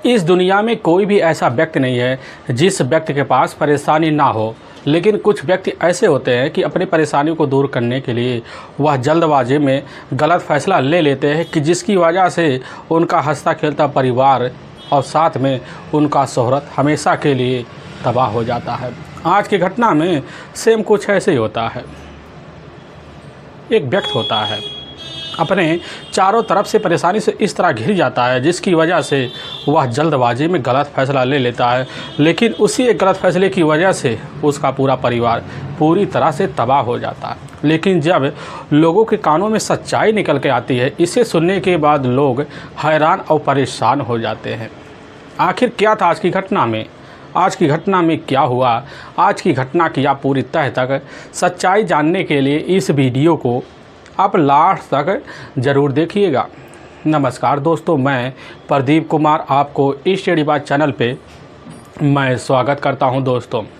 इस दुनिया में कोई भी ऐसा व्यक्ति नहीं है जिस व्यक्ति के पास परेशानी ना हो, लेकिन कुछ व्यक्ति ऐसे होते हैं कि अपनी परेशानियों को दूर करने के लिए वह जल्दबाजी में गलत फैसला ले लेते हैं कि जिसकी वजह से उनका हंसता खेलता परिवार और साथ में उनका शोहरत हमेशा के लिए तबाह हो जाता है। आज की घटना में सेम कुछ ऐसे ही होता है। एक व्यक्ति होता है, अपने चारों तरफ से परेशानी से इस तरह घिर जाता है जिसकी वजह से वह जल्दबाजी में गलत फैसला ले लेता है, लेकिन उसी एक गलत फैसले की वजह से उसका पूरा परिवार पूरी तरह से तबाह हो जाता है। लेकिन जब लोगों के कानों में सच्चाई निकल के आती है, इसे सुनने के बाद लोग हैरान और परेशान हो जाते हैं। आखिर क्या था आज की घटना में? आज की घटना में क्या हुआ? आज की घटना की आप पूरी तह तक सच्चाई जानने के लिए इस वीडियो को आप लास्ट तक ज़रूर देखिएगा। नमस्कार दोस्तों, मैं प्रदीप कुमार आपको इस स्टडी बात चैनल पे मैं स्वागत करता हूं।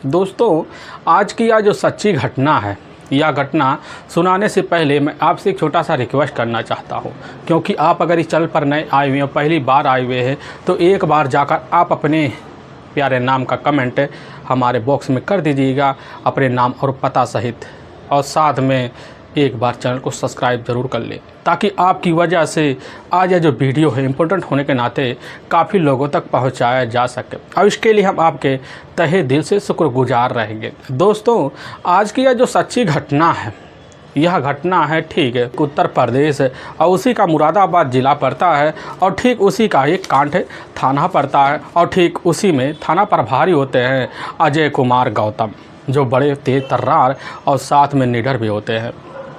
दोस्तों आज की यह जो सच्ची घटना है, यह घटना सुनाने से पहले मैं आपसे एक छोटा सा रिक्वेस्ट करना चाहता हूं, क्योंकि आप अगर इस चैनल पर नए आए हुए हैं, पहली बार आए हुए हैं, तो एक बार जाकर आप अपने प्यारे नाम का कमेंट हमारे बॉक्स में कर दीजिएगा, अपने नाम और पता सहित, और साथ में एक बार चैनल को सब्सक्राइब ज़रूर कर लें, ताकि आपकी वजह से आज यह जो वीडियो है इम्पोर्टेंट होने के नाते काफ़ी लोगों तक पहुंचाया जा सके, और इसके लिए हम आपके तहे दिल से शुक्रगुजार रहेंगे। दोस्तों आज की यह जो सच्ची घटना है, यह घटना है ठीक है उत्तर प्रदेश, और उसी का मुरादाबाद ज़िला पड़ता है, और ठीक उसी का एक कांठ थाना पड़ता है, और ठीक उसी में थाना प्रभारी होते हैं अजय कुमार गौतम, जो बड़े तेज तर्रार और साथ में निडर भी होते हैं।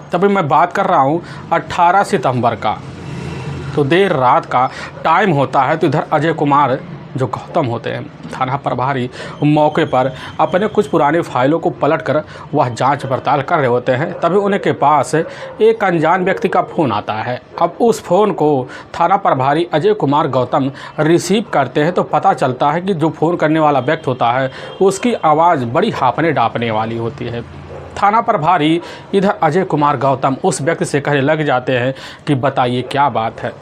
तभी मैं बात कर रहा हूँ 18 सितंबर का, तो देर रात का टाइम होता है। तो इधर अजय कुमार जो गौतम होते हैं थाना प्रभारी मौके पर अपने कुछ पुरानी फाइलों को पलटकर वह जांच पड़ताल कर रहे होते हैं। तभी उनके पास एक अनजान व्यक्ति का फ़ोन आता है। अब उस फ़ोन को थाना प्रभारी अजय कुमार गौतम रिसीव करते हैं, तो पता चलता है कि जो फ़ोन करने वाला व्यक्ति होता है उसकी आवाज़ बड़ी हाँफने डाँपने वाली होती है। थाना प्रभारी इधर अजय कुमार गौतम उस व्यक्ति से कहने लग जाते हैं कि बताइए क्या बात है,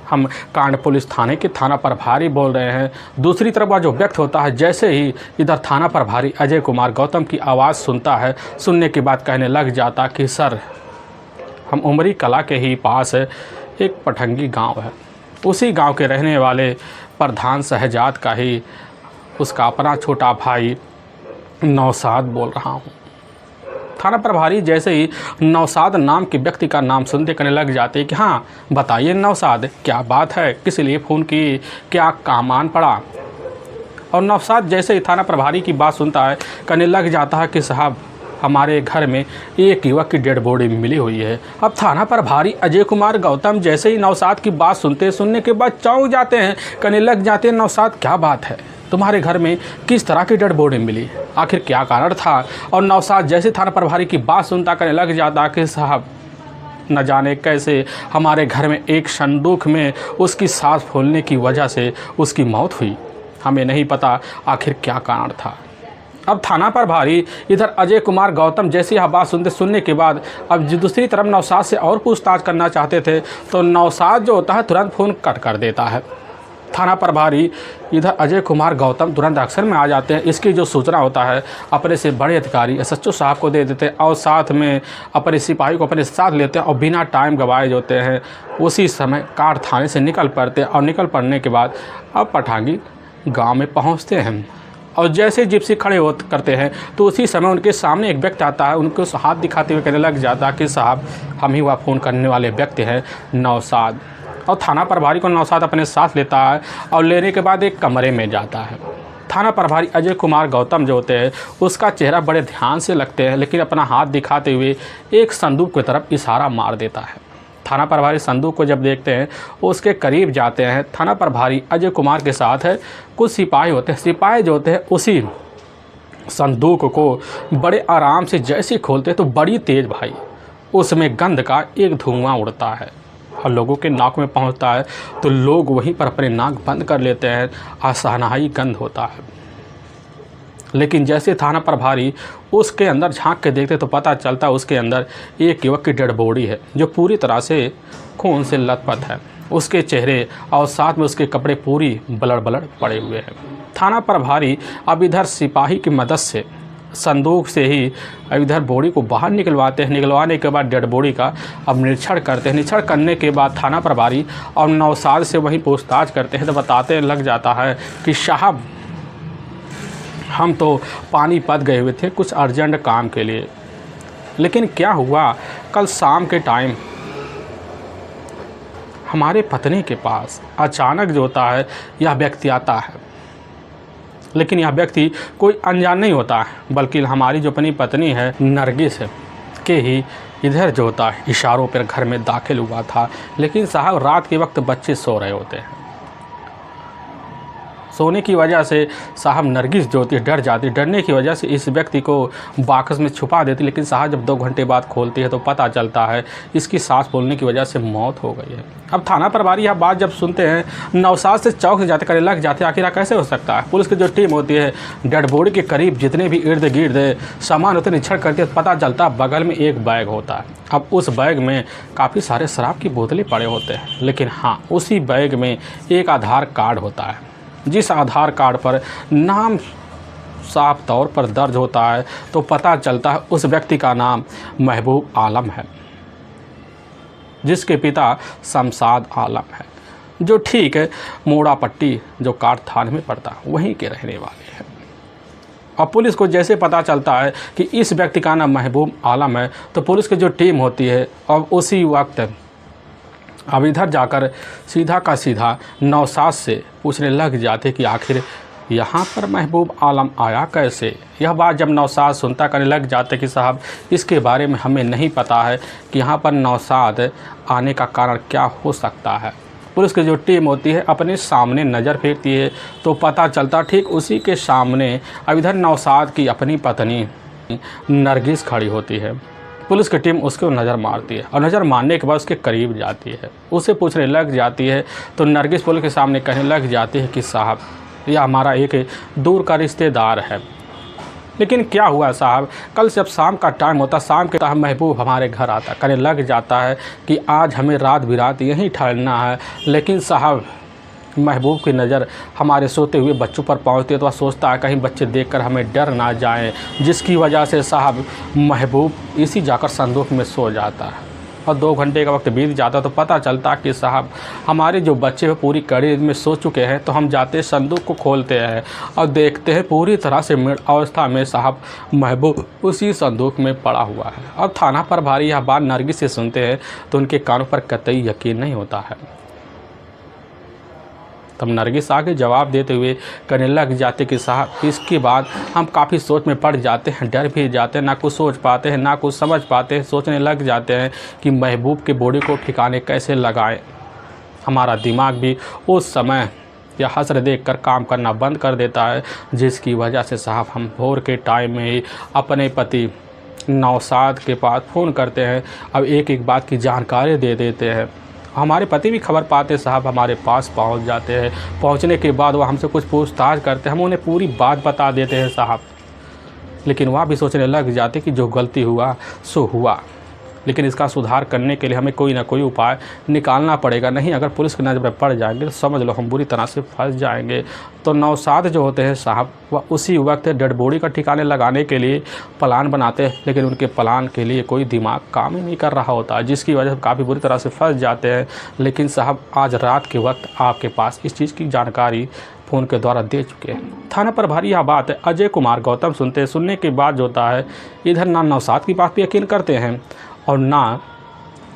हम कांड पुलिस थाने के थाना प्रभारी बोल रहे हैं। दूसरी तरफ वह जो व्यक्ति होता है, जैसे ही इधर थाना प्रभारी अजय कुमार गौतम की आवाज़ सुनता है, सुनने के बाद कहने लग जाता कि सर, हम उमरी कला के ही पास एक पठंगी गांव है, उसी गांव के रहने वाले प्रधान शहजाद का ही उसका अपना छोटा भाई नौशाद बोल रहा हूँ। थाना प्रभारी जैसे ही नौशाद नाम के व्यक्ति का नाम सुनते कहने लग जाते कि हाँ बताइए नौशाद, क्या बात है, किस लिए फ़ोन की, क्या काम आन पड़ा? और नौशाद जैसे ही थाना प्रभारी की बात सुनता है, कहने लग जाता है कि साहब, हमारे घर में एक युवक की डेड बॉडी मिली हुई है। अब थाना प्रभारी अजय कुमार गौतम जैसे ही नौशाद की बात सुनने के बाद चौंक जाते हैं, कहने लग जाते हैं नौशाद क्या बात है, तुम्हारे घर में किस तरह की डेड बॉडी मिली, आखिर क्या कारण था? और नौशाद जैसे थाना प्रभारी की बात सुनता कहने लग जाता कि साहब, न जाने कैसे हमारे घर में एक संदूक में उसकी सांस फूलने की वजह से उसकी मौत हुई, हमें नहीं पता आखिर क्या कारण था। अब थाना प्रभारी इधर अजय कुमार गौतम जैसी यह बात सुनने के बाद अब दूसरी तरफ नौशाद से और पूछताछ करना चाहते थे, तो नौशाद जो होता है तुरंत फ़ोन कट कर देता है। थाना प्रभारी इधर अजय कुमार गौतम तुरंत एक्शन में आ जाते हैं। इसकी जो सूचना होता है अपने से बड़े अधिकारी एसएचओ साहब को दे देते हैं, और साथ में अपने सिपाही को अपने साथ लेते हैं, और बिना टाइम गवाए होते हैं उसी समय कार थाने से निकल पड़ते हैं। और निकल पड़ने के बाद अब पठांगी गांव में पहुंचते हैं, और जैसे जिप्सी खड़े करते हैं तो उसी समय उनके सामने एक व्यक्ति आता है, उनको हाथ दिखाते हुए कहने लग जाता कि साहब, हम ही वह फ़ोन करने वाले व्यक्ति हैं नौशाद। और थाना प्रभारी को नौशाद अपने साथ लेता है, और लेने के बाद एक कमरे में जाता है। थाना प्रभारी अजय कुमार गौतम जो होते हैं उसका चेहरा बड़े ध्यान से लगते हैं, लेकिन अपना हाथ दिखाते हुए एक संदूक की तरफ इशारा मार देता है। थाना प्रभारी संदूक को जब देखते हैं उसके करीब जाते हैं। थाना प्रभारी अजय कुमार के साथ है कुछ सिपाही होते हैं। सिपाही जो होते हैं उसी संदूक को बड़े आराम से जैसे खोलते हैं तो बड़ी तेज़ भाई उसमें गंध का एक धुआं उड़ता है, और लोगों के नाक में पहुंचता है, तो लोग वहीं पर अपने नाक बंद कर लेते हैं। असहनाई गंध होता है, लेकिन जैसे थाना प्रभारी उसके अंदर झांक के देखते तो पता चलता उसके अंदर एक युवक की डेड बॉडी है, जो पूरी तरह से खून से लथपथ है। उसके चेहरे और साथ में उसके कपड़े पूरी ब्लड पड़े हुए हैं। थाना प्रभारी अब इधर सिपाही की मदद से संदूक से ही इधर बॉडी को बाहर निकलवाते हैं। निकलवाने के बाद डेड बॉडी का अब निरीक्षण करते हैं। निरीक्षण करने के बाद थाना प्रभारी और नौसाद से वहीं पूछताछ करते हैं तो बताते लग जाता है कि साहब हम तो पानीपत गए हुए थे कुछ अर्जेंट काम के लिए, लेकिन क्या हुआ कल शाम के टाइम हमारे पत्नी के पास अचानक जो होता है यह व्यक्ति आता है। लेकिन यह व्यक्ति कोई अनजान नहीं होता है, बल्कि हमारी जो अपनी पत्नी है नरगिस के ही इधर जो होता है इशारों पर घर में दाखिल हुआ था। लेकिन साहब रात के वक्त बच्चे सो रहे होते हैं, सोने की वजह से साहब नरगिस जो होती है डर जाती है। डरने की वजह से इस व्यक्ति को बाकस में छुपा देती। लेकिन साहब जब 2 घंटे बाद खोलती है तो पता चलता है इसकी सांस फूलने की वजह से मौत हो गई है। अब थाना प्रभारी यह बात जब सुनते हैं नौसाद से चौंक जाते करने लग जाते हैं आखिर कैसे हो सकता है। पुलिस की जो टीम होती है डेड बॉडी के करीब जितने भी इर्द गिर्द सामान होते निरीक्षण करती है, पता चलता है बगल में एक बैग होता है। अब उस बैग में काफ़ी सारे शराब की बोतलें पड़े होते हैं, लेकिन हाँ उसी बैग में एक आधार कार्ड होता है, जिस आधार कार्ड पर नाम साफ तौर पर दर्ज होता है तो पता चलता है उस व्यक्ति का नाम महबूब आलम है, जिसके पिता शमशाद आलम है, जो ठीक है मोड़ा पट्टी जो काट थाने में पड़ता है वहीं के रहने वाले हैं। अब पुलिस को जैसे पता चलता है कि इस व्यक्ति का नाम महबूब आलम है तो पुलिस की जो टीम होती है अब उसी वक्त अब इधर जाकर सीधा का सीधा नौसाद से पूछने लग जाते कि आखिर यहाँ पर महबूब आलम आया कैसे। यह बात जब नौसाद सुनता करने लग जाते कि साहब इसके बारे में हमें नहीं पता है कि यहाँ पर नौसाद आने का कारण क्या हो सकता है। पुलिस की जो टीम होती है अपने सामने नज़र फेरती है तो पता चलता ठीक उसी के सामने अब इधर नौसाद की अपनी पत्नी नरगिस खड़ी होती है। पुलिस की टीम उसको नज़र मारती है और नज़र मारने के बाद उसके करीब जाती है, उससे पूछने लग जाती है तो नरगिस पुलिस के सामने कहने लग जाती है कि साहब यह हमारा एक दूर का रिश्तेदार है। लेकिन क्या हुआ साहब, कल जब शाम का टाइम होता शाम के टाइम महबूब हमारे घर आता कहने लग जाता है कि आज हमें रात बिरात यहीं ठहरना है। लेकिन साहब महबूब की नज़र हमारे सोते हुए बच्चों पर पहुंचती है तो वह सोचता है कहीं बच्चे देखकर हमें डर ना जाएं, जिसकी वजह से साहब महबूब इसी जाकर संदूक में सो जाता है। और 2 घंटे का वक्त बीत जाता तो पता चलता कि साहब हमारे जो बच्चे पूरी कड़ी में सो चुके हैं। तो हम जाते संदूक को खोलते हैं और देखते हैं पूरी तरह से मृत अवस्था में साहब महबूब उसी संदूक में पड़ा हुआ है। अब थाना प्रभारी यह बात नरगिस से सुनते हैं तो उनके कानों पर कतई यकीन नहीं होता है। तब नरगिस आगे जवाब देते हुए कहने लग जाते कि साहब इसके बाद हम काफ़ी सोच में पड़ जाते हैं, डर भी जाते हैं, ना कुछ सोच पाते हैं ना कुछ समझ पाते हैं। सोचने लग जाते हैं कि महबूब के बॉडी को ठिकाने कैसे लगाएं। हमारा दिमाग भी उस समय या हसर देख कर काम करना बंद कर देता है, जिसकी वजह से साहब हम भोर के टाइम में ही अपने पति नौसाद के पास फ़ोन करते हैं। अब एक एक बात की जानकारी दे देते हैं। हमारे पति भी खबर पाते साहब हमारे पास पहुंच जाते हैं। पहुंचने के बाद वह हमसे कुछ पूछताछ करते हैं, हम उन्हें पूरी बात बता देते हैं साहब। लेकिन वह भी सोचने लग जाते कि जो गलती हुआ सो हुआ, लेकिन इसका सुधार करने के लिए हमें कोई ना कोई उपाय निकालना पड़ेगा। नहीं अगर पुलिस की नज़र में पड़ जाएंगे तो समझ लो हम बुरी तरह से फंस जाएंगे। तो नौसाद जो होते हैं साहब वह उसी वक्त डेड बॉडी का ठिकाने लगाने के लिए प्लान बनाते हैं, लेकिन उनके प्लान के लिए कोई दिमाग काम ही नहीं कर रहा होता, जिसकी वजह से काफ़ी बुरी तरह से फंस जाते हैं। लेकिन साहब आज रात के वक्त आपके पास इस चीज़ की जानकारी फ़ोन के द्वारा दे चुके हैं। थाना प्रभारी यह बात अजय कुमार गौतम सुनते हैं। सुनने के बाद जो होता है इधर ना नौसाद की बात पर यकीन करते हैं और ना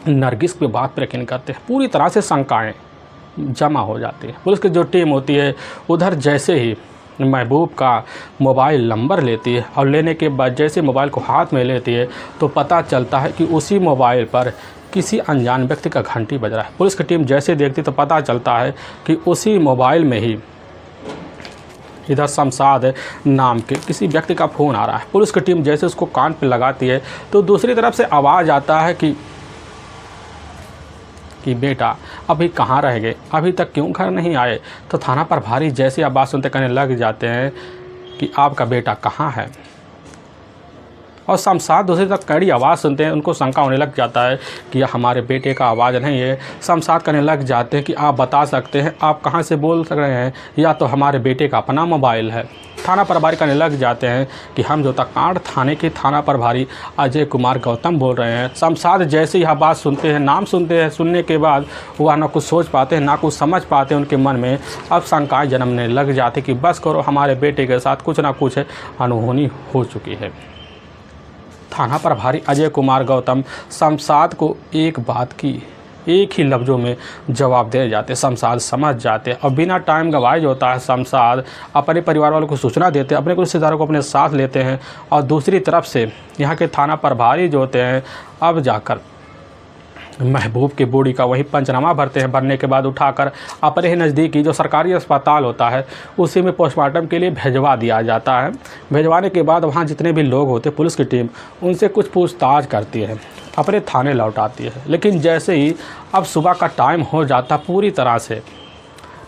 नरगिस की बात पर यकीन करते हैं। पूरी तरह से शंकाएं जमा हो जाती है। पुलिस की जो टीम होती है उधर जैसे ही महबूब का मोबाइल नंबर लेती है और लेने के बाद जैसे मोबाइल को हाथ में लेती है तो पता चलता है कि उसी मोबाइल पर किसी अनजान व्यक्ति का घंटी बज रहा है। पुलिस की टीम जैसे देखती तो पता चलता है कि उसी मोबाइल में ही इधर शमशाद नाम के किसी व्यक्ति का फ़ोन आ रहा है। पुलिस की टीम जैसे उसको कान पे लगाती है तो दूसरी तरफ से आवाज़ आता है कि बेटा अभी कहाँ रह गए, अभी तक क्यों घर नहीं आए। तो थाना प्रभारी जैसे आवाज़ सुनते कहने लग जाते हैं कि आपका बेटा कहाँ है। और शमशाद दूसरी तरफ कड़ी आवाज़ सुनते हैं, उनको शंका होने लग जाता है कि यह हमारे बेटे का आवाज़ नहीं है। शमशाद करने लग जाते हैं कि आप बता सकते हैं आप कहाँ से बोल रहे हैं, या तो हमारे बेटे का अपना मोबाइल है। थाना प्रभारी करने लग जाते हैं कि हम जोताकांड थाने के थाना प्रभारी अजय कुमार गौतम बोल रहे हैं। शमशाद जैसे यह बात सुनते हैं, नाम सुनते हैं, सुनने के बाद वह ना कुछ सोच पाते हैं ना कुछ समझ पाते हैं। उनके मन में अब शंकाएँ जन्मने लग जाती कि बस करो, हमारे बेटे के साथ कुछ ना कुछ अनहोनी हो चुकी है। थाना प्रभारी अजय कुमार गौतम शमशाद को एक बात की एक ही लफ्ज़ों में जवाब दे जाते। शमशाद समझ जाते और बिना टाइम गवाए जो होता है शमशाद अपने परिवार वालों को सूचना देते, अपने कुछ रिश्तेदारों को अपने साथ लेते हैं। और दूसरी तरफ से यहाँ के थाना प्रभारी जो होते हैं अब जाकर महबूब की बॉडी का वहीं पंचनामा भरते हैं। भरने के बाद उठाकर अपने ही नज़दीकी जो सरकारी अस्पताल होता है उसी में पोस्टमार्टम के लिए भिजवा दिया जाता है। भिजवाने के बाद वहाँ जितने भी लोग होते पुलिस की टीम उनसे कुछ पूछताछ करती है, अपने थाने लौटाती है। लेकिन जैसे ही अब सुबह का टाइम हो जाता पूरी तरह से,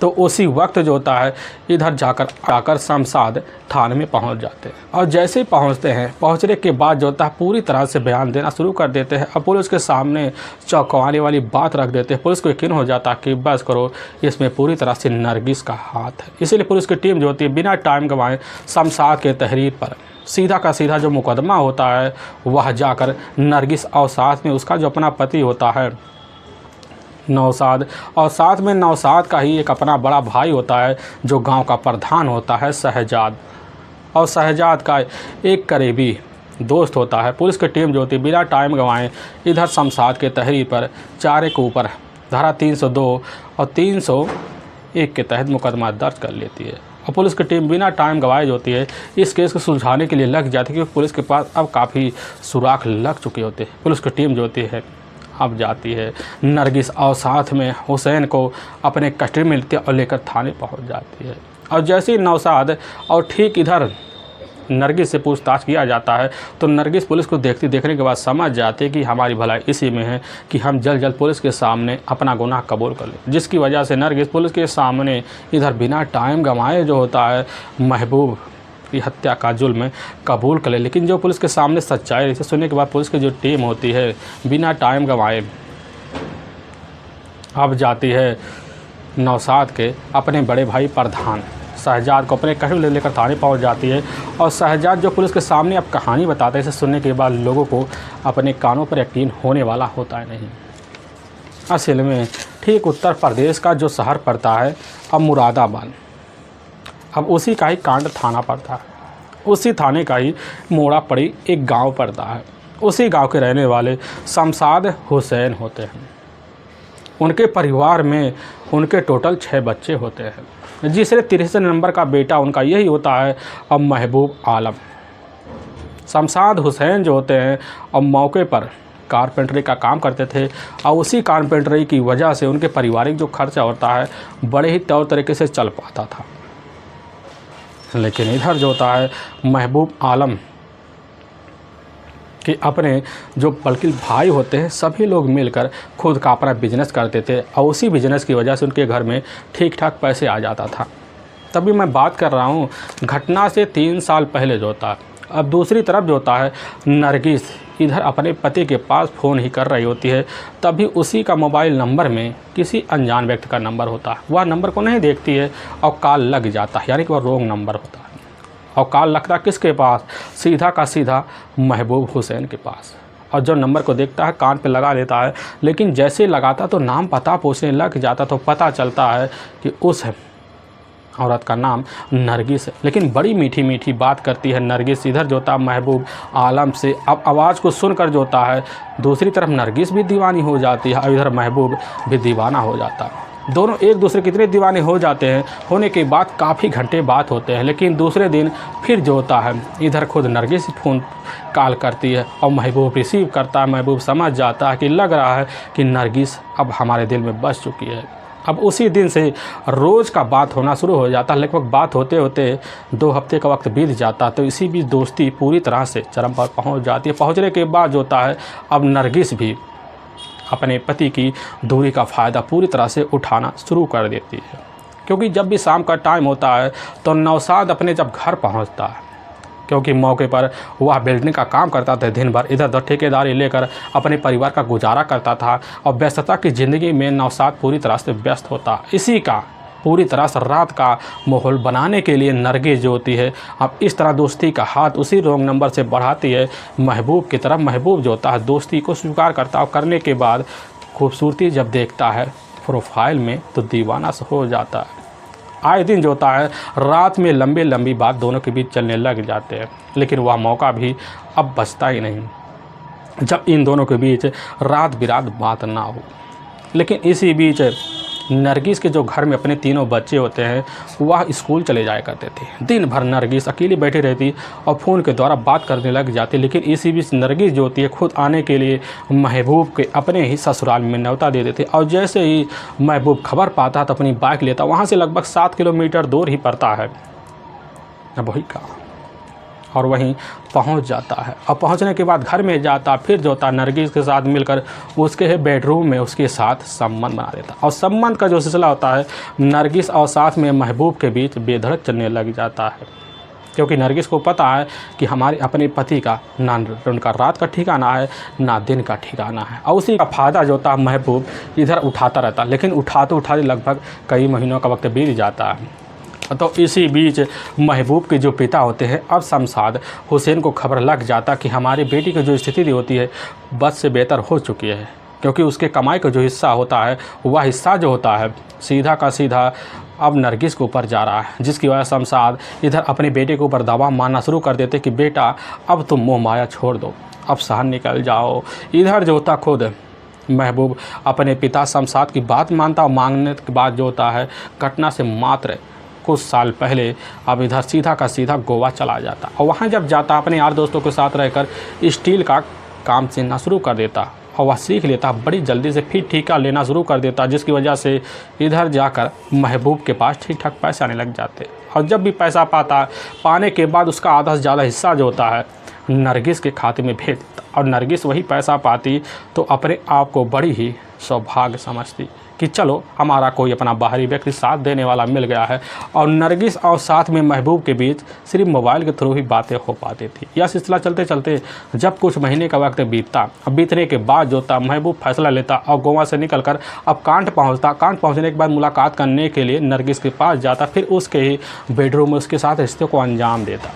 तो उसी वक्त जो होता है इधर जाकर शमशाद थाने में पहुंच जाते हैं। और जैसे ही पहुंचते हैं, पहुंचने के बाद जो होता है पूरी तरह से बयान देना शुरू कर देते हैं। अब पुलिस के सामने चौंकाने वाली बात रख देते हैं। पुलिस को यकीन हो जाता है कि बस करो, इसमें पूरी तरह से नरगिस का हाथ है। इसीलिए पुलिस की टीम जो होती है बिना टाइम गंवाए शमशाद के तहरीर पर सीधा का सीधा जो मुकदमा होता है वह जाकर नरगिस और साथ में उसका जो अपना पति होता है नौशाद, और साथ में नौशाद का ही एक अपना बड़ा भाई होता है जो गांव का प्रधान होता है शहजाद, और शहजाद का एक करीबी दोस्त होता है। पुलिस की टीम जो होती है बिना टाइम गंवाए इधर शमशाद के तहरीर पर चारे के ऊपर धारा 302 और 301 के तहत मुकदमा दर्ज कर लेती है। और पुलिस की टीम बिना टाइम गंवाए जो होती है इस केस को सुलझाने के लिए लग जाती है, क्योंकि पुलिस के पास अब काफ़ी सुराख लग चुके होते हैं। पुलिस की टीम जो होती है अब जाती है नरगिस और साथ में हुसैन को अपने कस्टडी में लेते और लेकर थाने पहुंच जाती है। और जैसे ही नौशाद और ठीक इधर नरगिस से पूछताछ किया जाता है तो नरगिस पुलिस को देखने के बाद समझ जाती है कि हमारी भलाई इसी में है कि हम जल्द पुलिस के सामने अपना गुनाह कबूल कर लें, जिसकी वजह से नरगिस पुलिस के सामने इधर बिना टाइम गंवाए जो होता है महबूब की हत्या का जुल्म कबूल कर ले। लेकिन जो पुलिस के सामने सच्चाई इसे सुनने के बाद पुलिस की जो टीम होती है बिना टाइम गंवाए अब जाती है नौशाद के अपने बड़े भाई प्रधान शहजाद को अपने कस्टडी में लेकर थाने पहुंच जाती है। और शहजाद जो पुलिस के सामने अब कहानी बताते हैं, इसे सुनने के बाद लोगों को अपने कानों पर यकीन होने वाला होता है नहीं। असल में ठीक उत्तर प्रदेश का जो शहर पड़ता है अब मुरादाबाद, अब उसी का ही कांड थाना पड़ता है, उसी थाने का ही मोड़ा पड़ी एक गांव पड़ता है। उसी गांव के रहने वाले शमशाद हुसैन होते हैं। उनके परिवार में उनके टोटल 6 बच्चे होते हैं, जिससे 33 नंबर का बेटा उनका यही होता है अब महबूब आलम। शमशाद हुसैन जो होते हैं अब मौके पर कारपेंटरी का काम करते थे, और उसी कारपेंटरी की वजह से उनके पारिवारिक जो खर्चा होता है बड़े ही तौर तरीके से चल पाता था। लेकिन इधर जो होता है महबूब आलम कि अपने जो बल्कि भाई होते हैं सभी लोग मिलकर खुद का अपना बिजनेस करते थे, और उसी बिजनेस की वजह से उनके घर में ठीक ठाक पैसे आ जाता था। तभी मैं बात कर रहा हूँ घटना से 3 साल पहले जो होता है। अब दूसरी तरफ जो होता है नरगिस इधर अपने पति के पास फ़ोन ही कर रही होती है, तभी उसी का मोबाइल नंबर में किसी अनजान व्यक्ति का नंबर होता है। वह नंबर को नहीं देखती है और कॉल लग जाता है, यानी कि वह रॉन्ग नंबर होता है। और कॉल लगता किसके पास? सीधा का सीधा महबूब हुसैन के पास। और जो नंबर को देखता है कान पे लगा लेता है, लेकिन जैसे लगाता तो नाम पता पूछने लग जाता तो पता चलता है कि उस औरत का नाम नरगिस है। लेकिन बड़ी मीठी मीठी बात करती है नरगिस। इधर जो होता है महबूब आलम से अब आवाज़ को सुनकर जो होता है दूसरी तरफ नरगिस भी दीवानी हो जाती है, और इधर महबूब भी दीवाना हो जाता है। दोनों एक दूसरे के इतने दीवाने हो जाते हैं, होने के बाद काफ़ी घंटे बात होते हैं। लेकिन दूसरे दिन फिर जो होता है इधर खुद नरगिस फ़ोन कॉल करती है और महबूब रिसीव करता है। महबूब समझ जाता है कि लग रहा है कि नरगिस अब हमारे दिल में बस चुकी है। अब उसी दिन से रोज़ का बात होना शुरू हो जाता है। लगभग बात होते होते 2 हफ्ते का वक्त बीत जाता है, तो इसी बीच दोस्ती पूरी तरह से चरम पर पहुंच जाती है। पहुंचने के बाद जो होता है अब नरगिस भी अपने पति की दूरी का फ़ायदा पूरी तरह से उठाना शुरू कर देती है, क्योंकि जब भी शाम का टाइम होता है तो नौशाद अपने जब घर पहुंचता है, क्योंकि मौके पर वह बिल्डिंग का काम करता था। दिन भर इधर उधर ठेकेदारी लेकर अपने परिवार का गुजारा करता था और व्यस्तता की ज़िंदगी में नौशाद पूरी तरह से व्यस्त होता। इसी का पूरी तरह से रात का माहौल बनाने के लिए नरगिस जो होती है अब इस तरह दोस्ती का हाथ उसी रॉन्ग नंबर से बढ़ाती है महबूब की तरफ। महबूब जो होता है दोस्ती को स्वीकार करता और करने के बाद खूबसूरती जब देखता है प्रोफाइल में तो दीवाना सा हो जाता है। आए दिन जो होता है रात में लंबी लंबी बात दोनों के बीच चलने लग जाते हैं, लेकिन वह मौका भी अब बचता ही नहीं जब इन दोनों के बीच रात बिरात बात ना हो। लेकिन इसी बीच नरगिस के जो घर में अपने तीनों बच्चे होते हैं वह स्कूल चले जाया करते थे। दिन भर नरगिस अकेली बैठी रहती और फ़ोन के द्वारा बात करने लग जाती। लेकिन इसी बीच नरगिस जो होती है खुद आने के लिए महबूब के अपने ही ससुराल में न्योता दे देते और जैसे ही महबूब खबर पाता तो अपनी बाइक लेता, वहाँ से लगभग 7 किलोमीटर दूर ही पड़ता है वही का, और वहीं पहुंच जाता है। और पहुंचने के बाद घर में जाता, फिर जो होता नरगिस के साथ मिलकर उसके बेडरूम में उसके साथ संबंध बना देता। और संबंध का जो सिलसिला होता है नरगिस और साथ में महबूब के बीच बेधड़क चलने लग जाता है, क्योंकि नरगिस को पता है कि हमारे अपने पति का ना उनका रात का ठिकाना है ना दिन का ठिकाना है। और उसी का फ़ायदा जो होता महबूब इधर उठाता रहता, लेकिन उठाते उठाते लगभग कई महीनों का वक्त बीत जाता है। तो इसी बीच महबूब के जो पिता होते हैं अब शमशाद हुसैन को खबर लग जाता कि हमारी बेटी की जो स्थिति होती है बद से बेहतर हो चुकी है, क्योंकि उसके कमाई का जो हिस्सा होता है वह हिस्सा जो होता है सीधा का सीधा अब नरगिस के ऊपर जा रहा है, जिसकी वजह से शमशाद इधर अपने बेटे के ऊपर दबाव मारना शुरू कर देते कि बेटा अब तुम मोह माया छोड़ दो, अब शहर निकल जाओ। इधर जो होता खुद महबूब अपने पिता शमशाद की बात मानता और मांगने के बाद जो होता है घटना से मात्र कुछ साल पहले अब इधर सीधा का सीधा गोवा चला जाता और वहाँ जब जाता अपने यार दोस्तों के साथ रहकर स्टील का काम सीखना शुरू कर देता और वह सीख लेता, बड़ी जल्दी से फिर ठेका लेना शुरू कर देता, जिसकी वजह से इधर जाकर महबूब के पास ठीक ठाक पैसे आने लग जाते। और जब भी पैसा पाने के बाद उसका आधा से ज़्यादा हिस्सा जो होता है नरगिस के खाते में भेज देता और नरगिस वही पैसा पाती तो अपने आप को बड़ी ही सौभाग्य समझती कि चलो हमारा कोई अपना बाहरी व्यक्ति साथ देने वाला मिल गया है। और नरगिस और साथ में महबूब के बीच सिर्फ मोबाइल के थ्रू ही बातें हो पाती थी। यह सिलसिला चलते चलते जब कुछ महीने का वक्त बीतता, बीतने के बाद जो था महबूब फैसला लेता और गोवा से निकलकर अब कांट पहुंचता। कांट पहुंचने के बाद मुलाकात करने के लिए नरगिस के पास जाता, फिर उसके ही बेडरूम में उसके साथ रिश्ते को अंजाम देता।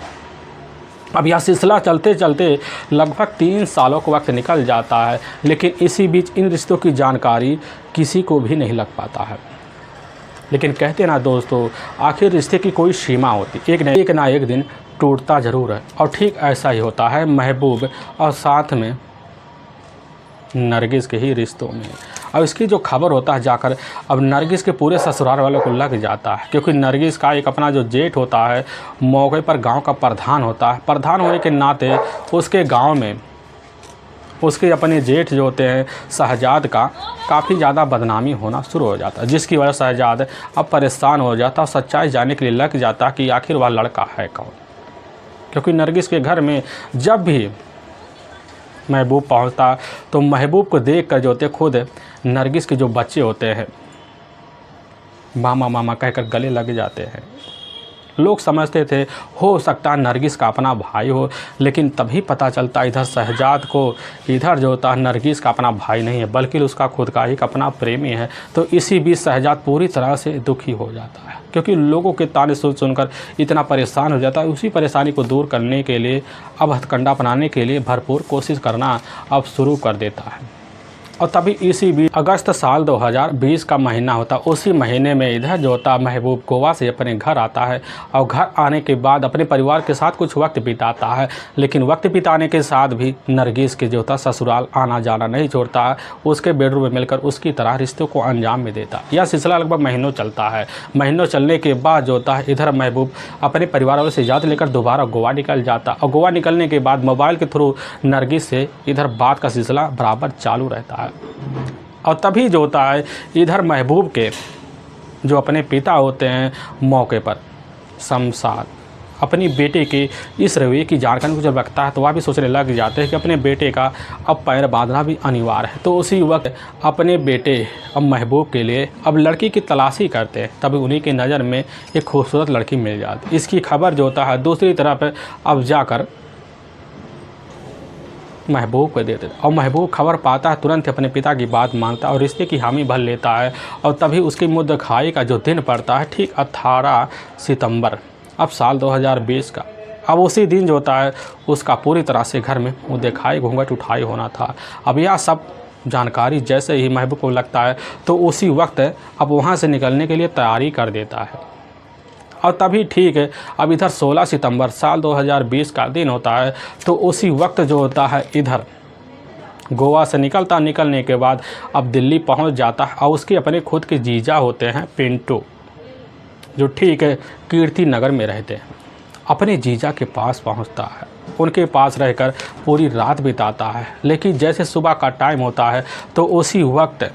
अब यह सिलसिला चलते चलते लगभग 3 सालों का वक्त निकल जाता है, लेकिन इसी बीच इन रिश्तों की जानकारी किसी को भी नहीं लग पाता है। लेकिन कहते ना दोस्तों, आखिर रिश्ते की कोई सीमा होती, एक ना एक दिन टूटता ज़रूर है। और ठीक ऐसा ही होता है महबूब और साथ में नरगिस के ही रिश्तों में। अब इसकी जो खबर होता है जाकर अब नरगिस के पूरे ससुराल वालों को लग जाता है, क्योंकि नरगिस का एक अपना जो जेठ होता है मौके पर गांव का प्रधान होता है। प्रधान होने के नाते उसके गांव में उसके अपने जेठ जो होते हैं शहजाद का काफ़ी ज़्यादा बदनामी होना शुरू हो जाता है, जिसकी वजह से शहजाद अब परेशान हो जाता और सच्चाई जानने के लिए लग जाता कि आखिर वह लड़का है कौन। क्योंकि नरगिस के घर में जब भी महबूब पहुंचता तो महबूब को देख कर जो होते खुद नरगिस के जो बच्चे होते हैं मामा मामा कहकर गले लग जाते हैं। लोग समझते थे हो सकता है नरगिस का अपना भाई हो, लेकिन तभी पता चलता इधर शहजाद को इधर जो होता है नरगिस का अपना भाई नहीं है बल्कि उसका खुद का एक अपना प्रेमी है। तो इसी बीच शहजाद पूरी तरह से दुखी हो जाता है, क्योंकि लोगों के ताने सुनकर इतना परेशान हो जाता है। उसी परेशानी को दूर करने के लिए अब हथकंडा अपनाने के लिए भरपूर कोशिश करना अब शुरू कर देता है। और तभी इसी बीच अगस्त साल 2020 का महीना होता। उसी महीने में इधर जो होता महबूब गोवा से अपने घर आता है और घर आने के बाद अपने परिवार के साथ कुछ वक्त बिताता है, लेकिन वक्त बिताने के साथ भी नरगिस के जो होता ससुराल आना जाना नहीं छोड़ता है। उसके बेडरूम में मिलकर उसकी तरह रिश्तों को अंजाम में देता। यह सिलसिला लगभग महीनों चलता है। महीनों चलने के बाद जो होता है इधर महबूब अपने परिवार वालों से इजाज़त लेकर दोबारा गोवा निकल जाता और गोवा निकलने के बाद मोबाइल के थ्रू नरगिस से इधर बात का सिलसिला बराबर चालू रहता है। और तभी जो होता है इधर महबूब के जो अपने पिता होते हैं मौके पर शमशाद अपनी बेटे के इस रवैये की जानकारी को जब रखता है तो वह भी सोचने लग जाते हैं कि अपने बेटे का अब पैर बांधना भी अनिवार्य है। तो उसी वक्त अपने बेटे अब महबूब के लिए अब लड़की की तलाशी करते हैं। तभी उन्हीं की नज़र में एक खूबसूरत लड़की मिल जाती है। इसकी खबर जो होता है दूसरी तरफ अब जाकर महबूब को देते और महबूब खबर पाता है, तुरंत अपने पिता की बात मानता है और रिश्ते की हामी भर लेता है। और तभी उसकी मुद्दत खाई का जो दिन पड़ता है ठीक 18 सितंबर अब साल 2020 का। अब उसी दिन जो होता है उसका पूरी तरह से घर में मुँह दिखाई घूंघट उठाई होना था। अब यह सब जानकारी जैसे ही महबूब को लगता है तो उसी वक्त अब वहाँ से निकलने के लिए तैयारी कर देता है। और तभी ठीक है अब इधर 16 सितंबर साल 2020 का दिन होता है। तो उसी वक्त जो होता है इधर गोवा से निकलने के बाद अब दिल्ली पहुंच जाता है। और उसके अपने खुद के जीजा होते हैं पिंटू, जो ठीक है कीर्ति नगर में रहते हैं। अपने जीजा के पास पहुंचता है, उनके पास रहकर पूरी रात बिताता है। लेकिन जैसे सुबह का टाइम होता है तो उसी वक्त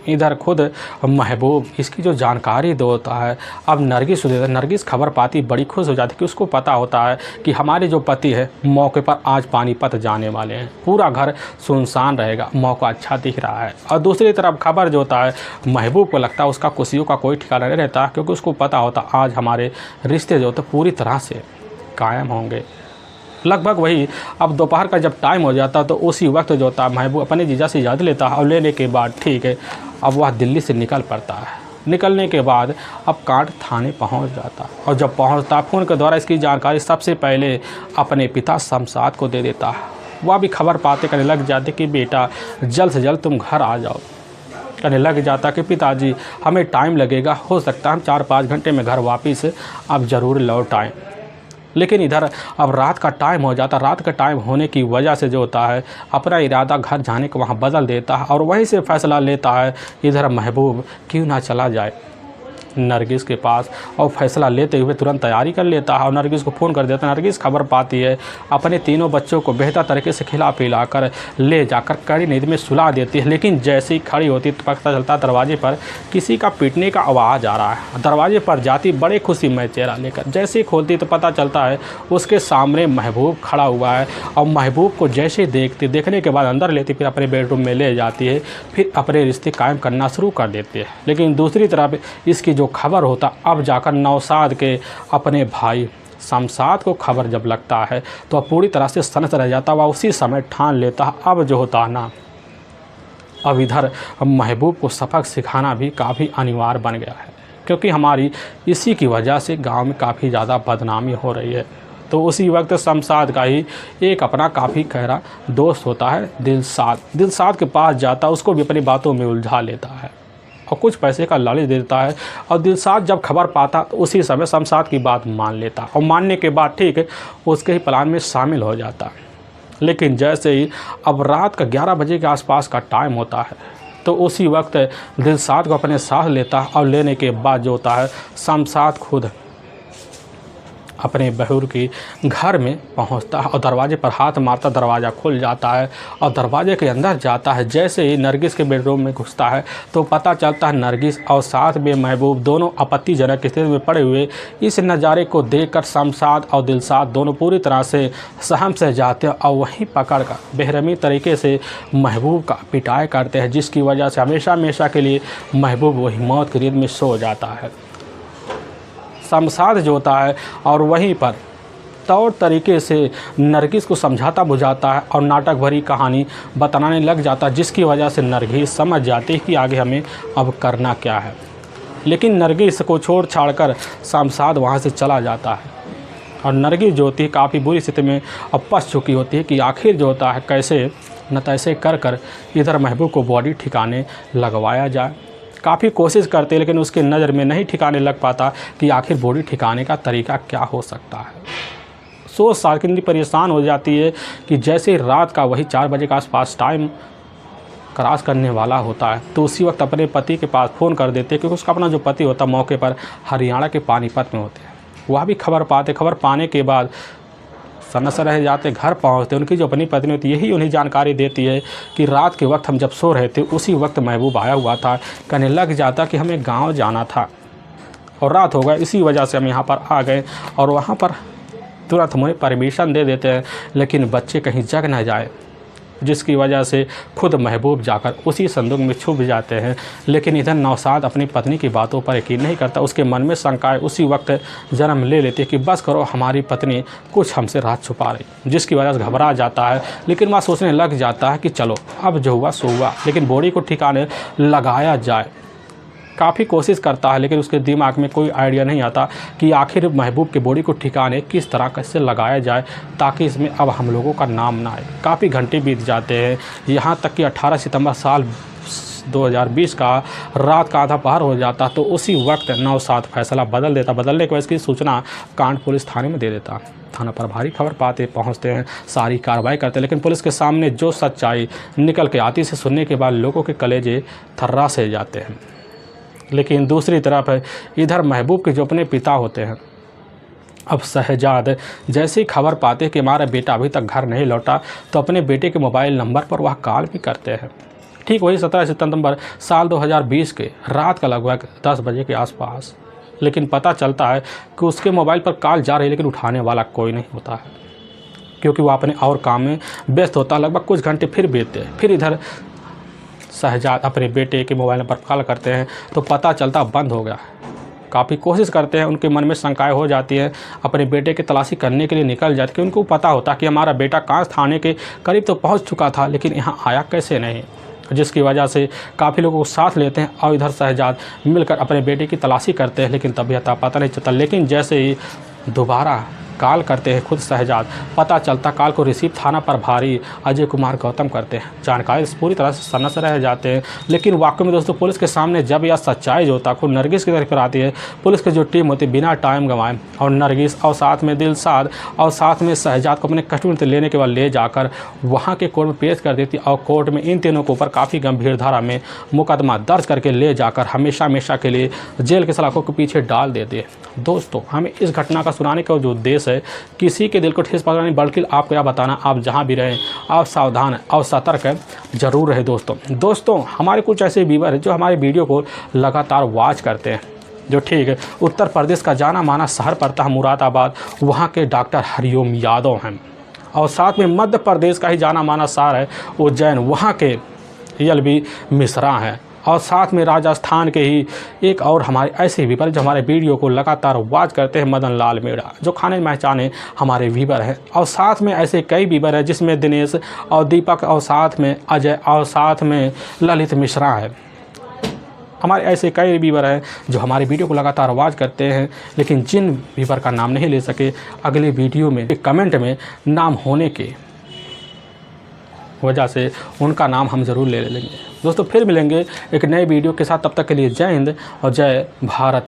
इधर खुद महबूब इसकी जो जानकारी दो होता है अब नरगिस को देता है। नरगिस खबर पाती बड़ी खुश हो जाती है कि उसको पता होता है कि हमारे जो पति है मौके पर आज पानीपत जाने वाले हैं। पूरा घर सुनसान रहेगा, मौका अच्छा दिख रहा है। और दूसरी तरफ खबर जो होता है महबूब को लगता है उसका खुशियों का कोई ठिकाना नहीं रहता, क्योंकि उसको पता होता आज हमारे रिश्ते जो होते पूरी तरह से कायम होंगे। लगभग वही अब दोपहर का जब टाइम हो जाता तो उसी वक्त जो होता महबूब अपने जीजा से इजाज़त लेता है और लेने के बाद ठीक है अब वह दिल्ली से निकल पड़ता है। निकलने के बाद अब कांट थाने पहुंच जाता और जब पहुंचता फ़ोन के द्वारा इसकी जानकारी सबसे पहले अपने पिता शमशाद को दे देता है। वह भी खबर पाते करने लग जाते कि बेटा जल्द से जल्द तुम घर आ जाओ। कहने लग जाता कि पिताजी हमें टाइम लगेगा, हो सकता है हम 4-5 घंटे में घर वापस अब ज़रूर लौट आएँ। लेकिन इधर अब रात का टाइम हो जाता। रात का टाइम होने की वजह से जो होता है अपना इरादा घर जाने का वहाँ बदल देता है और वहीं से फैसला लेता है इधर महबूब क्यों ना चला जाए नरगिस के पास। और फैसला लेते हुए तुरंत तैयारी कर लेता है और नरगिस को फ़ोन कर देता है। नरगिस खबर पाती है, अपने तीनों बच्चों को बेहतर तरीके से खिला पिला कर ले जाकर कड़ी नींद में सुला देती है। लेकिन जैसे ही खड़ी होती तो पता चलता दरवाजे पर किसी का पीटने का आवाज़ आ रहा है। दरवाजे पर जाती बड़े खुशी में चेहरा लेकर, जैसे ही खोलती तो पता चलता है उसके सामने महबूब खड़ा हुआ है। और महबूब को जैसे देखने के बाद अंदर लेती, फिर अपने बेडरूम में ले जाती है, फिर अपने रिश्ते कायम करना शुरू कर देती है। लेकिन दूसरी तरफ इसकी जो खबर होता अब जाकर नौशाद के अपने भाई शमशाद को खबर जब लगता है तो अब पूरी तरह से सनक रह जाता। वह उसी समय ठान लेता अब जो होता ना अब इधर महबूब को सबक सिखाना भी काफ़ी अनिवार्य बन गया है, क्योंकि हमारी इसी की वजह से गांव में काफ़ी ज़्यादा बदनामी हो रही है। तो उसी वक्त शमशाद का ही एक अपना काफ़ी गहरा दोस्त होता है दिलशाद के पास जाता, उसको भी अपनी बातों में उलझा लेता है और कुछ पैसे का लालच दे देता है। और दिलशाद जब खबर पाता तो उसी समय शमशाद की बात मान लेता और मानने के बाद ठीक है उसके ही प्लान में शामिल हो जाता। लेकिन जैसे ही अब रात का 11 बजे के आसपास का टाइम होता है तो उसी वक्त दिलशाद को अपने साथ लेता और लेने के बाद जो होता है शमशाद खुद अपने बहूर की घर में पहुंचता है और दरवाजे पर हाथ मारता, दरवाज़ा खुल जाता है और दरवाजे के अंदर जाता है। जैसे ही नरगिस के बेडरूम में घुसता है तो पता चलता है नरगिस और साथ में महबूब दोनों आपत्तिजनक स्थिति में पड़े हुए। इस नज़ारे को देखकर शमशाद और दिलशाद दोनों पूरी तरह से सहम से जाते हैं और वहीं पकड़ कर बेरहमी तरीके से महबूब का पिटाई करते हैं, जिसकी वजह से हमेशा के लिए महबूब वही मौत की नींद में सो जाता है। शमशाद जो होता है और वहीं पर तौर तरीके से नरगिस को समझाता बुझाता है और नाटक भरी कहानी बताने लग जाता है, जिसकी वजह से नरगिस समझ जाती है कि आगे हमें अब करना क्या है। लेकिन नरगिस को छोड़ छाड़कर शमशाद वहाँ से चला जाता है और नरगिस जो होती है काफ़ी बुरी स्थिति में अब फंस चुकी होती है कि आखिर जो होता है कैसे न तैसे कर इधर महबूब को बॉडी ठिकाने लगवाया जाए। काफ़ी कोशिश करते हैं लेकिन उसके नज़र में नहीं ठिकाने लग पाता कि आखिर बॉडी ठिकाने का तरीका क्या हो सकता है। सोच साल की परेशान हो जाती है कि जैसे रात का वही 4 बजे के आसपास टाइम क्रॉस करने वाला होता है तो उसी वक्त अपने पति के पास फ़ोन कर देते हैं, क्योंकि उसका अपना जो पति होता है मौके पर हरियाणा के पानीपत में होते हैं। वह भी खबर पाने के बाद सन्नस रह जाते, घर पहुंचते। उनकी जो अपनी पत्नी होती है यही उन्हें जानकारी देती है कि रात के वक्त हम जब सो रहे थे उसी वक्त महबूब आया हुआ था। कहने लग जाता कि हमें गांव जाना था और रात हो गया, इसी वजह से हम यहाँ पर आ गए और वहाँ पर तुरंत हमें परमिशन दे देते हैं, लेकिन बच्चे कहीं जग ना जाए, जिसकी वजह से खुद महबूब जाकर उसी संदूक में छुप जाते हैं। लेकिन इधर नौशाद अपनी पत्नी की बातों पर यकीन नहीं करता। उसके मन में शंकाएं उसी वक्त जन्म ले लेती है कि बस करो, हमारी पत्नी कुछ हमसे राज छुपा रही, जिसकी वजह से घबरा जाता है। लेकिन वह सोचने लग जाता है कि चलो अब जो हुआ सो हुआ, लेकिन बॉडी को ठिकाने लगाया जाए। काफ़ी कोशिश करता है, लेकिन उसके दिमाग में कोई आइडिया नहीं आता कि आखिर महबूब के बॉडी को ठिकाने किस तरह कैसे लगाया जाए ताकि इसमें अब हम लोगों का नाम ना आए। काफ़ी घंटे बीत जाते हैं, यहाँ तक कि 18 सितंबर साल 2020 का रात का आधा पहर हो जाता, तो उसी वक्त नौशाद फैसला बदल देता। बदलने की वजह की सूचना कांड पुलिस थाने में दे देता। थाना प्रभारी खबर पाते पहुंचते हैं, सारी कार्रवाई करते हैं, लेकिन पुलिस के सामने जो सच्चाई निकल के आती से सुनने के बाद लोगों के कलेजे थर्रा से जाते हैं। लेकिन दूसरी तरफ इधर महबूब के जो अपने पिता होते हैं, अब शहजाद जैसे ही खबर पाते कि हमारा बेटा अभी तक घर नहीं लौटा, तो अपने बेटे के मोबाइल नंबर पर वह कॉल भी करते हैं। ठीक वही 17 सितंबर साल 2020 के रात का लगभग 10 बजे के आसपास। लेकिन पता चलता है कि उसके मोबाइल पर कॉल जा रही है, लेकिन उठाने वाला कोई नहीं होता है, क्योंकि वह अपने और काम में व्यस्त होता है। लगभग कुछ घंटे फिर बीतते हैं, फिर इधर शहजाद अपने बेटे के मोबाइल पर कॉल करते हैं तो पता चलता बंद हो गया। काफ़ी कोशिश करते हैं, उनके मन में शंकाएं हो जाती है, अपने बेटे की तलाशी करने के लिए निकल जाते कि उनको पता होता कि हमारा बेटा कहाँ थाने के करीब तो पहुँच चुका था, लेकिन यहाँ आया कैसे नहीं, जिसकी वजह से काफ़ी लोगों को साथ लेते हैं और इधर शहजाद मिलकर अपने बेटे की तलाशी करते हैं, लेकिन तभी पता नहीं चलता। लेकिन जैसे ही दोबारा कॉल करते हैं खुद शहजाद, पता चलता कॉल को रिसीव थाना प्रभारी अजय कुमार गौतम करते हैं। जानकारी पूरी तरह से सनस रह जाते हैं। लेकिन वाकई में दोस्तों पुलिस के सामने जब यह सच्चाई जो होता खुद नरगिस की तरफ पर आती है, पुलिस की जो टीम होती है बिना टाइम गंवाए और नरगिस और साथ में दिलशाद और साथ में शहजाद को अपने कस्टडी में लेने के बाद ले जाकर वहाँ के कोर्ट में पेश कर देती और कोर्ट में इन तीनों के ऊपर काफ़ी गंभीर धारा में मुकदमा दर्ज करके ले जाकर हमेशा हमेशा के लिए जेल के सलाखों के पीछे डाल देते हैं। दोस्तों हमें इस घटना का सुनाने का जो उद्देश्य है, किसी के दिल को ठेस पहुंचाना नहीं, बल्कि आपको यह बताना आप जहां भी रहें आप सावधान और सतर्क जरूर रहे। दोस्तों हमारे कुछ ऐसे व्यूअर हैं जो हमारे वीडियो को लगातार वॉच करते हैं, जो ठीक है उत्तर प्रदेश का जाना माना शहर पड़ता है मुरादाबाद, वहाँ के डॉक्टर हरिओम यादव हैं, और साथ में मध्य प्रदेश का ही जाना माना शहर है उज्जैन, वहाँ के एलबी मिश्रा हैं, और साथ में राजस्थान के ही एक और हमारे ऐसे व्यूअर जो हमारे वीडियो को लगातार वॉच करते हैं, मदन लाल मेड़ा, जो खाने पहचाने हमारे व्यूअर हैं, और साथ में ऐसे कई व्यूअर हैं जिसमें दिनेश और दीपक और साथ में अजय और साथ में ललित मिश्रा है। हमारे ऐसे कई व्यूअर हैं जो हमारे वीडियो को लगातार वॉच करते हैं, लेकिन जिन व्यूअर का नाम नहीं ले सके अगले वीडियो में कमेंट में नाम होने के वजह से उनका नाम हम ज़रूर ले लेंगे। दोस्तों फिर मिलेंगे एक नए वीडियो के साथ, तब तक के लिए जय हिंद और जय भारत।